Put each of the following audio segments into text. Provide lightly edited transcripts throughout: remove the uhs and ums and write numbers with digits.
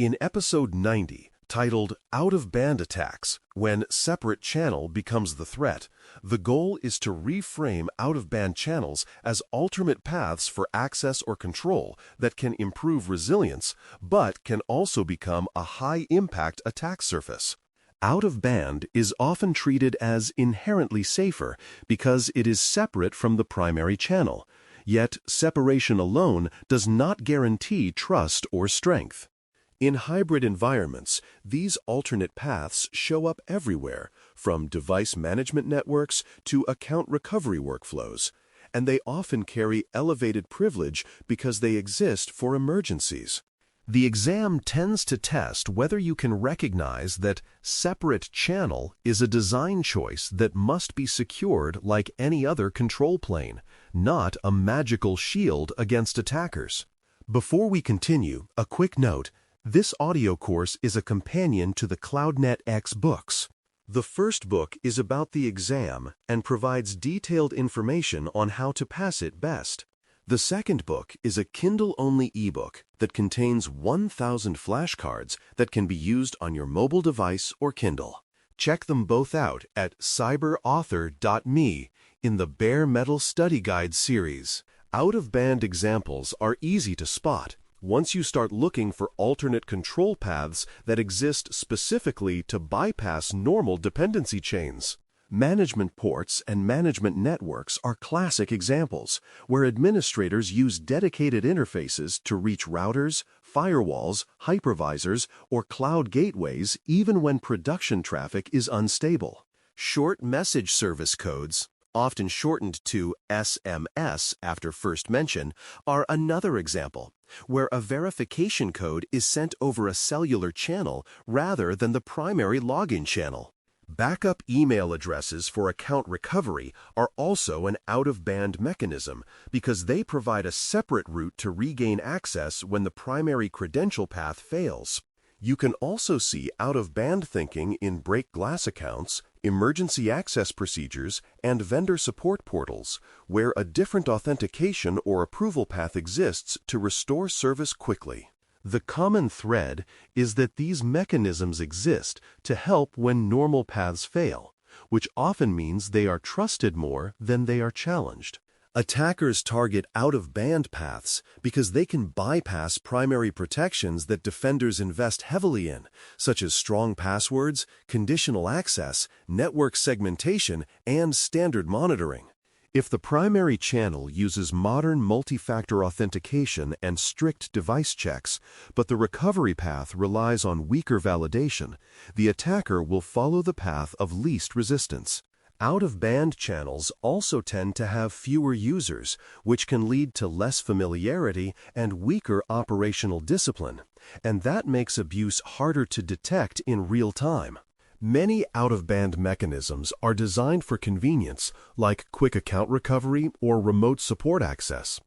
In episode 90, titled Out-of-Band Attacks, When Separate Channel Becomes the Threat, the goal is to reframe out-of-band channels as alternate paths for access or control that can improve resilience, but can also become a high-impact attack surface. Out-of-band is often treated as inherently safer because it is separate from the primary channel, yet separation alone does not guarantee trust or strength. In hybrid environments, these alternate paths show up everywhere, from device management networks to account recovery workflows, and they often carry elevated privilege because they exist for emergencies. The exam tends to test whether you can recognize that separate channel is a design choice that must be secured like any other control plane, not a magical shield against attackers. Before we continue, a quick note. This audio course is a companion to the CloudNetX books. The first book is about the exam and provides detailed information on how to pass it best. The second book is a Kindle-only ebook that contains 1,000 flashcards that can be used on your mobile device or Kindle. Check them both out at cyberauthor.me in the Bare Metal Study Guide series. Out-of-band examples are easy to spot once you start looking for alternate control paths that exist specifically to bypass normal dependency chains. Management ports and management networks are classic examples, where administrators use dedicated interfaces to reach routers, firewalls, hypervisors, or cloud gateways even when production traffic is unstable. Short message service codes, often shortened to SMS after first mention, are another example, where a verification code is sent over a cellular channel rather than the primary login channel. Backup email addresses for account recovery are also an out-of-band mechanism because they provide a separate route to regain access when the primary credential path fails. You can also see out-of-band thinking in break glass accounts, emergency access procedures, and vendor support portals, where a different authentication or approval path exists to restore service quickly. The common thread is that these mechanisms exist to help when normal paths fail, which often means they are trusted more than they are challenged. Attackers target out-of-band paths because they can bypass primary protections that defenders invest heavily in, such as strong passwords, conditional access, network segmentation, and standard monitoring. If the primary channel uses modern multi-factor authentication and strict device checks, but the recovery path relies on weaker validation, the attacker will follow the path of least resistance. Out-of-band channels also tend to have fewer users, which can lead to less familiarity and weaker operational discipline, and that makes abuse harder to detect in real time. Many out-of-band mechanisms are designed for convenience, like quick account recovery or remote support access.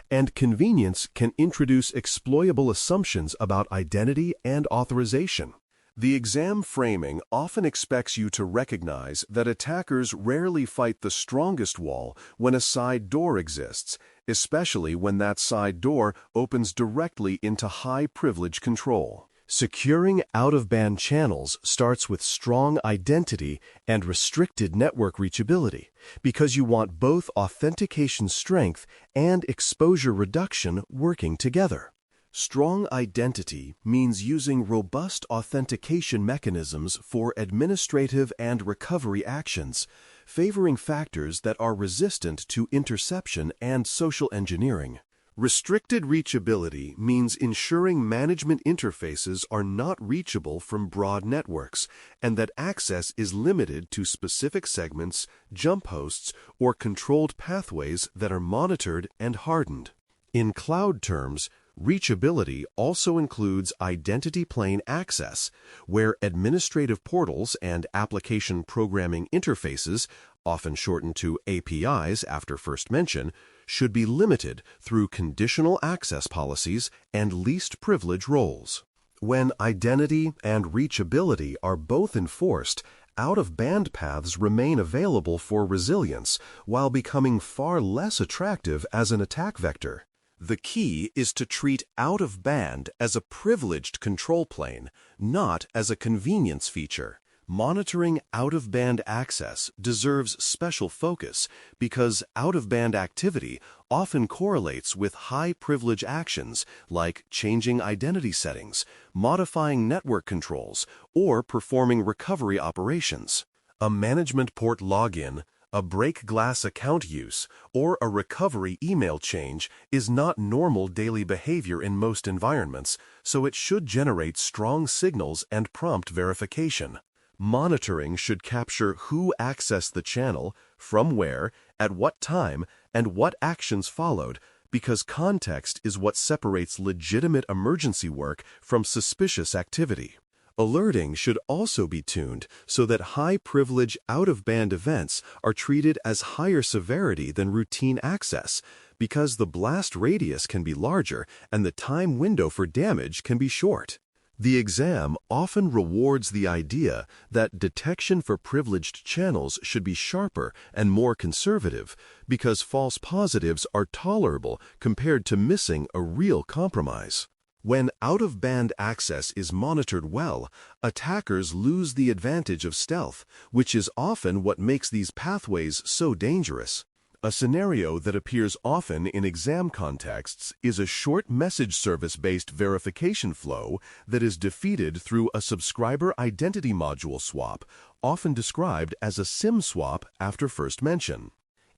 And convenience can introduce exploitable assumptions about identity and authorization. The exam framing often expects you to recognize that attackers rarely fight the strongest wall when a side door exists, especially when that side door opens directly into high-privilege control. Securing out-of-band channels starts with strong identity and restricted network reachability, because you want both authentication strength and exposure reduction working together. Strong identity means using robust authentication mechanisms for administrative and recovery actions, favoring factors that are resistant to interception and social engineering. Restricted reachability means ensuring management interfaces are not reachable from broad networks, and that access is limited to specific segments, jump hosts, or controlled pathways that are monitored and hardened. In cloud terms, reachability also includes identity plane access, where administrative portals and application programming interfaces, often shortened to APIs after first mention, should be limited through conditional access policies and least privilege roles. When identity and reachability are both enforced, out-of-band paths remain available for resilience while becoming far less attractive as an attack vector. The key is to treat out-of-band as a privileged control plane, not as a convenience feature. Monitoring out-of-band access deserves special focus because out-of-band activity often correlates with high-privilege actions like changing identity settings, modifying network controls, or performing recovery operations. A management port login, a break glass account use, or a recovery email change is not normal daily behavior in most environments, so it should generate strong signals and prompt verification. Monitoring should capture who accessed the channel, from where, at what time, and what actions followed, because context is what separates legitimate emergency work from suspicious activity. Alerting should also be tuned so that high-privilege out-of-band events are treated as higher severity than routine access, because the blast radius can be larger and the time window for damage can be short. The exam often rewards the idea that detection for privileged channels should be sharper and more conservative because false positives are tolerable compared to missing a real compromise. When out-of-band access is monitored well, attackers lose the advantage of stealth, which is often what makes these pathways so dangerous. A scenario that appears often in exam contexts is a short message service-based verification flow that is defeated through a subscriber identity module swap, often described as a SIM swap after first mention.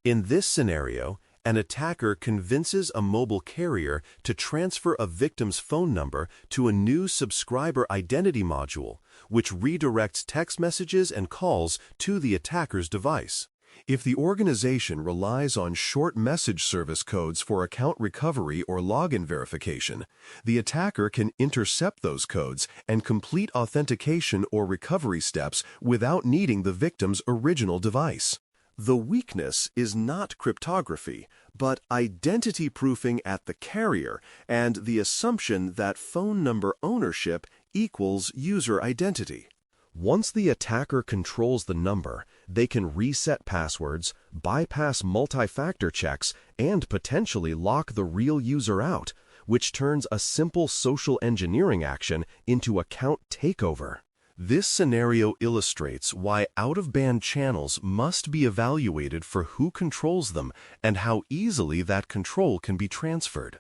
In this scenario, an attacker convinces a mobile carrier to transfer a victim's phone number to a new subscriber identity module, which redirects text messages and calls to the attacker's device. If the organization relies on short message service codes for account recovery or login verification, the attacker can intercept those codes and complete authentication or recovery steps without needing the victim's original device. The weakness is not cryptography, but identity proofing at the carrier and the assumption that phone number ownership equals user identity. Once the attacker controls the number, they can reset passwords, bypass multi-factor checks, and potentially lock the real user out, which turns a simple social engineering action into account takeover. This scenario illustrates why out-of-band channels must be evaluated for who controls them and how easily that control can be transferred.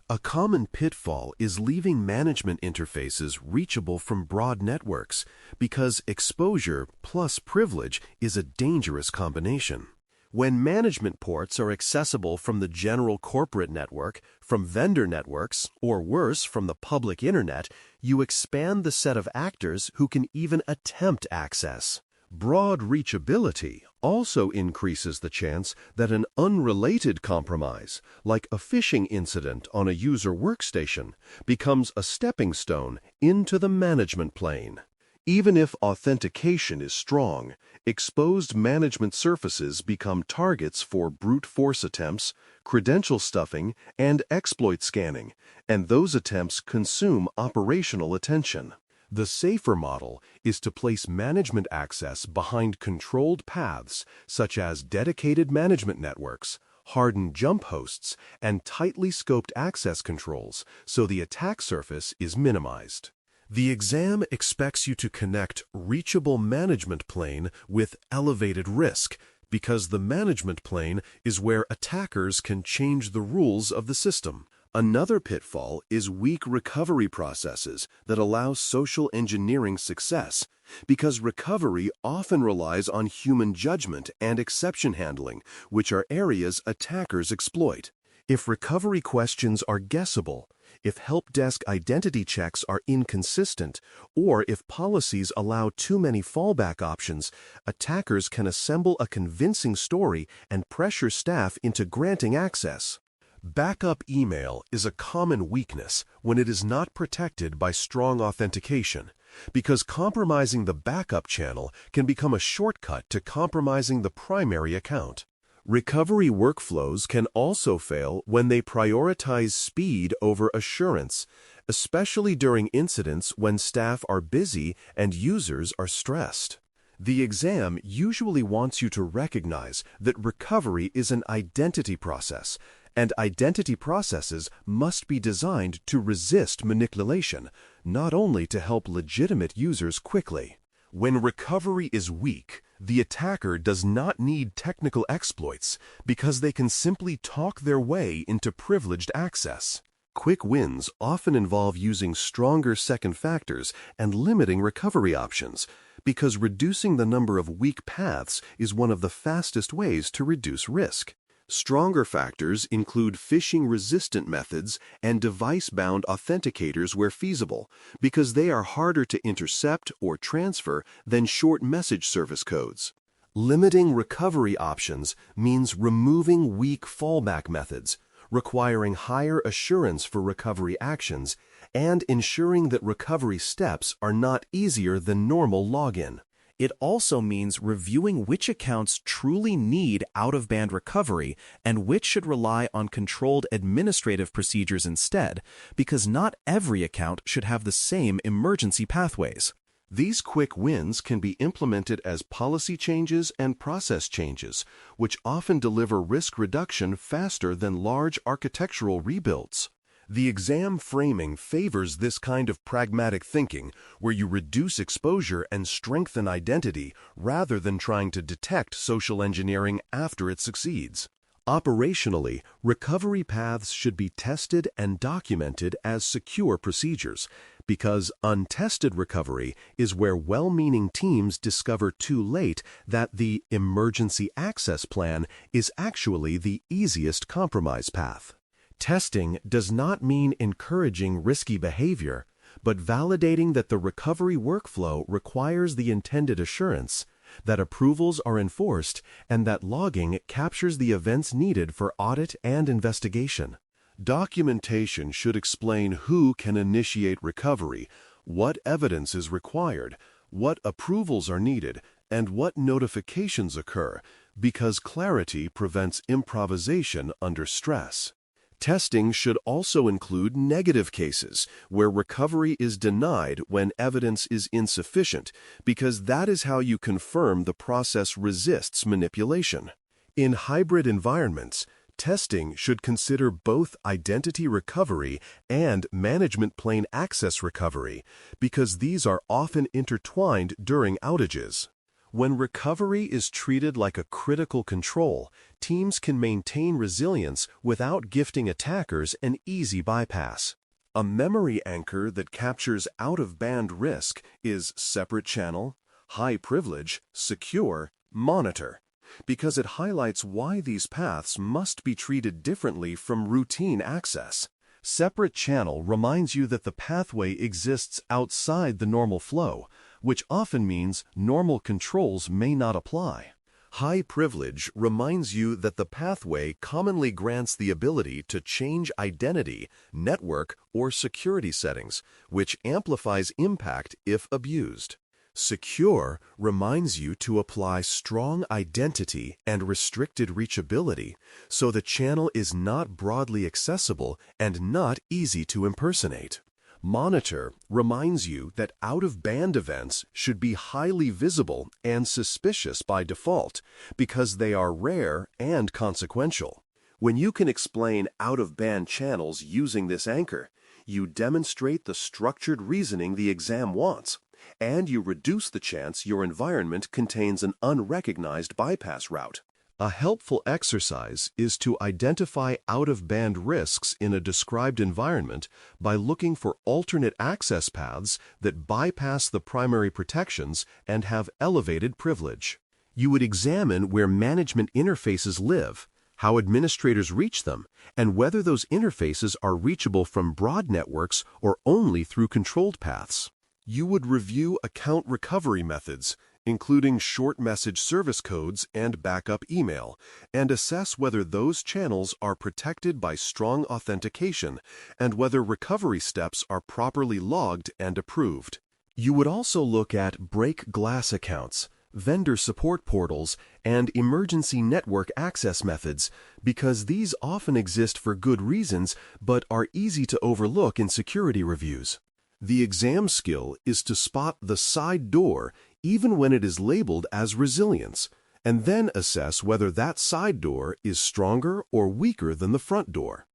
A common pitfall is leaving management interfaces reachable from broad networks because exposure plus privilege is a dangerous combination. When management ports are accessible from the general corporate network, from vendor networks, or worse, from the public internet, you expand the set of actors who can even attempt access. Broad reachability also increases the chance that an unrelated compromise, like a phishing incident on a user workstation, becomes a stepping stone into the management plane. Even if authentication is strong, exposed management surfaces become targets for brute force attempts, credential stuffing, and exploit scanning, and those attempts consume operational attention. The safer model is to place management access behind controlled paths such as dedicated management networks, hardened jump hosts, and tightly scoped access controls so the attack surface is minimized. The exam expects you to connect reachable management plane with elevated risk because the management plane is where attackers can change the rules of the system. Another pitfall is weak recovery processes that allow social engineering success because recovery often relies on human judgment and exception handling, which are areas attackers exploit. If recovery questions are guessable, if help desk identity checks are inconsistent, or if policies allow too many fallback options, attackers can assemble a convincing story and pressure staff into granting access. Backup email is a common weakness when it is not protected by strong authentication, because compromising the backup channel can become a shortcut to compromising the primary account. Recovery workflows can also fail when they prioritize speed over assurance, especially during incidents when staff are busy and users are stressed. The exam usually wants you to recognize that recovery is an identity process, And identity processes must be designed to resist manipulation, not only to help legitimate users quickly. When recovery is weak, the attacker does not need technical exploits because they can simply talk their way into privileged access. Quick wins often involve using stronger second factors and limiting recovery options, because reducing the number of weak paths is one of the fastest ways to reduce risk. Stronger factors include phishing-resistant methods and device-bound authenticators where feasible, because they are harder to intercept or transfer than short message service codes. Limiting recovery options means removing weak fallback methods, requiring higher assurance for recovery actions, and ensuring that recovery steps are not easier than normal login. It also means reviewing which accounts truly need out-of-band recovery and which should rely on controlled administrative procedures instead, because not every account should have the same emergency pathways. These quick wins can be implemented as policy changes and process changes, which often deliver risk reduction faster than large architectural rebuilds. The exam framing favors this kind of pragmatic thinking, where you reduce exposure and strengthen identity rather than trying to detect social engineering after it succeeds. Operationally, recovery paths should be tested and documented as secure procedures, because untested recovery is where well-meaning teams discover too late that the emergency access plan is actually the easiest compromise path. Testing does not mean encouraging risky behavior, but validating that the recovery workflow requires the intended assurance, that approvals are enforced, and that logging captures the events needed for audit and investigation. Documentation should explain who can initiate recovery, what evidence is required, what approvals are needed, and what notifications occur, because clarity prevents improvisation under stress. Testing should also include negative cases, where recovery is denied when evidence is insufficient, because that is how you confirm the process resists manipulation. In hybrid environments, testing should consider both identity recovery and management plane access recovery, because these are often intertwined during outages. When recovery is treated like a critical control, teams can maintain resilience without gifting attackers an easy bypass. A memory anchor that captures out-of-band risk is separate channel, high privilege, secure, monitor, because it highlights why these paths must be treated differently from routine access. Separate channel reminds you that the pathway exists outside the normal flow, which often means normal controls may not apply. High privilege reminds you that the pathway commonly grants the ability to change identity, network, or security settings, which amplifies impact if abused. Secure reminds you to apply strong identity and restricted reachability so the channel is not broadly accessible and not easy to impersonate. Monitor reminds you that out-of-band events should be highly visible and suspicious by default because they are rare and consequential. When you can explain out-of-band channels using this anchor, you demonstrate the structured reasoning the exam wants, and you reduce the chance your environment contains an unrecognized bypass route. A helpful exercise is to identify out-of-band risks in a described environment by looking for alternate access paths that bypass the primary protections and have elevated privilege. You would examine where management interfaces live, how administrators reach them, and whether those interfaces are reachable from broad networks or only through controlled paths. You would review account recovery methods, including short message service codes and backup email, and assess whether those channels are protected by strong authentication and whether recovery steps are properly logged and approved. You would also look at break glass accounts, vendor support portals, and emergency network access methods, because these often exist for good reasons but are easy to overlook in security reviews. The exam skill is to spot the side door even when it is labeled as resilience, and then assess whether that side door is stronger or weaker than the front door.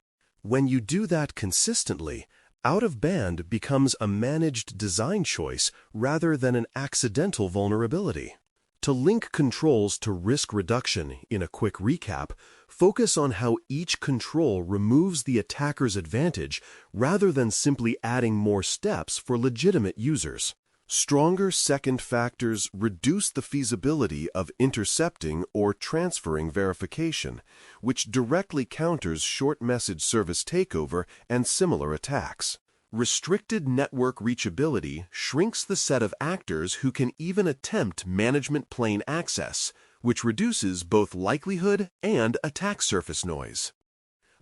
When you do that consistently, out-of-band becomes a managed design choice rather than an accidental vulnerability. To link controls to risk reduction in a quick recap, focus on how each control removes the attacker's advantage rather than simply adding more steps for legitimate users. Stronger second factors reduce the feasibility of intercepting or transferring verification, which directly counters short message service takeover and similar attacks. Restricted network reachability shrinks the set of actors who can even attempt management plane access, which reduces both likelihood and attack surface noise.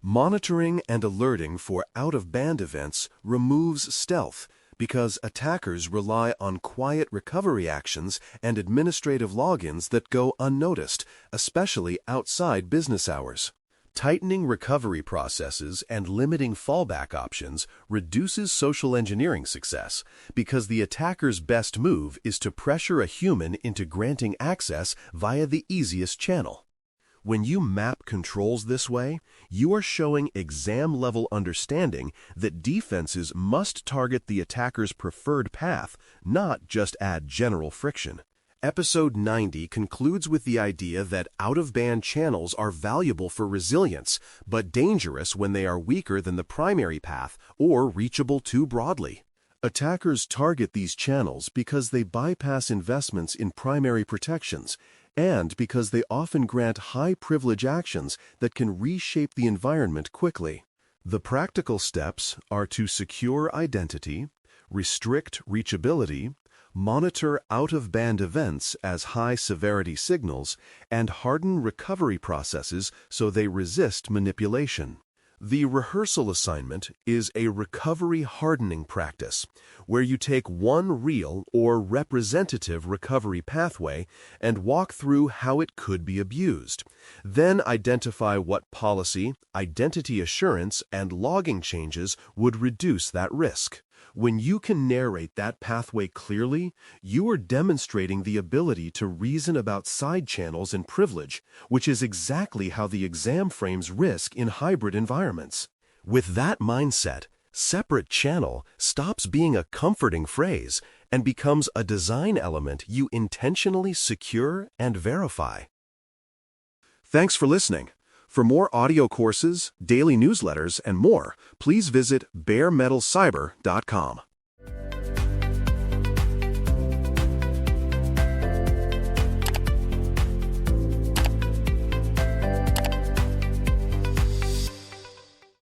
Monitoring and alerting for out-of-band events removes stealth, because attackers rely on quiet recovery actions and administrative logins that go unnoticed, especially outside business hours. Tightening recovery processes and limiting fallback options reduces social engineering success, because the attacker's best move is to pressure a human into granting access via the easiest channel. When you map controls this way, you are showing exam-level understanding that defenses must target the attacker's preferred path, not just add general friction. Episode 90 concludes with the idea that out-of-band channels are valuable for resilience, but dangerous when they are weaker than the primary path or reachable too broadly. Attackers target these channels because they bypass investments in primary protections, and because they often grant high-privilege actions that can reshape the environment quickly. The practical steps are to secure identity, restrict reachability, monitor out-of-band events as high-severity signals, and harden recovery processes so they resist manipulation. The rehearsal assignment is a recovery hardening practice, where you take one real or representative recovery pathway and walk through how it could be abused. Then identify what policy, identity assurance, and logging changes would reduce that risk. When you can narrate that pathway clearly, you are demonstrating the ability to reason about side channels and privilege, which is exactly how the exam frames risk in hybrid environments. With that mindset, separate channel stops being a comforting phrase and becomes a design element you intentionally secure and verify. Thanks for listening. For more audio courses, daily newsletters, and more, please visit baremetalcyber.com.